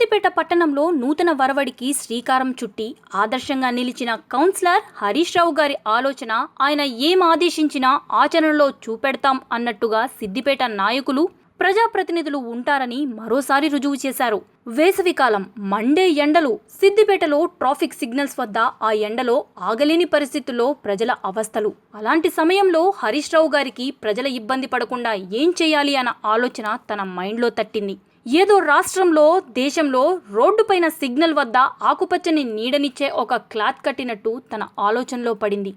సిద్దిపేట పట్టణంలో నూతన వరవడికి శ్రీకారం చుట్టి ఆదర్శంగా నిలిచిన కౌన్సిలర్ హరీష్ రావు గారి ఆలోచన ఆయన ఏం ఆదేశించినా ఆచరణలో చూపెడతాం అన్నట్టుగా సిద్దిపేట నాయకులు ప్రజాప్రతినిధులు ఉంటారని మరోసారి రుజువు చేశారు. వేసవికాలం మండే ఎండలు సిద్దిపేటలో ట్రాఫిక్ సిగ్నల్స్ వద్ద ఆ ఎండలో ఆగలేని పరిస్థితుల్లో ప్రజల అవస్థలు. అలాంటి సమయంలో హరీష్ రావు గారికి ప్రజల ఇబ్బంది పడకుండా ఏం చేయాలి అన్న ఆలోచన తన మైండ్లో తట్టింది. ఏదో రాష్ట్రంలో దేశంలో రోడ్డుపైన సిగ్నల్ వద్ద ఆకుపచ్చని నీడనిచ్చే ఒక క్లాత్ కట్టినట్టు తన ఆలోచనలో పడింది.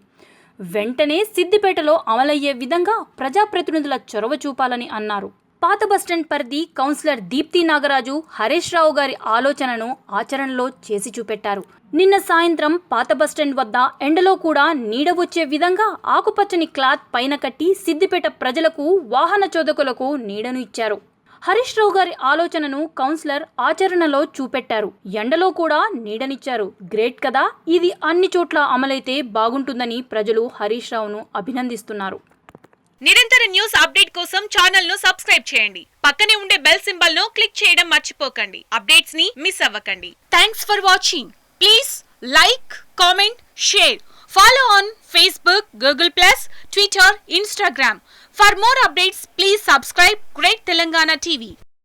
వెంటనే సిద్దిపేటలో అమలయ్యే విధంగా ప్రజాప్రతినిధుల చొరవ చూపాలని అన్నారు. పాత బస్టాండ్ పరిధి కౌన్సిలర్ దీప్తి నాగరాజు హరీష్ రావు గారి ఆలోచనను ఆచరణలో చేసి చూపెట్టారు. నిన్న సాయంత్రం పాత బస్టాండ్ వద్ద ఎండలో కూడా నీడ వచ్చే విధంగా ఆకుపచ్చని క్లాత్ పైన కట్టి సిద్దిపేట ప్రజలకు వాహన చోదకులకు నీడను ఇచ్చారు. హరీష్ రావు గారి ఆలోచనను కౌన్సిలర్ ఆచరణలో చూపెట్టారు. ఎండలో కూడా నీడనిచ్చారు. గ్రేట్ కదా. ఇది అన్ని చోట్ల అమలైతే బాగుంటుందని ప్రజలు హరీష్ రావును అభినందిస్తున్నారు. నిరంతర న్యూస్ అప్డేట్ కోసం ఛానల్ ను సబ్స్క్రైబ్ చేయండి. పక్కనే ఉండే బెల్ సింబల్ ను క్లిక్ చేయడం మర్చిపోకండి. అప్డేట్స్ ని మిస్ అవ్వకండి. Thanks for watching. Please like, comment, share. Follow on Facebook, Google+, Twitter, Instagram. For more updates, please subscribe Great Telangana TV.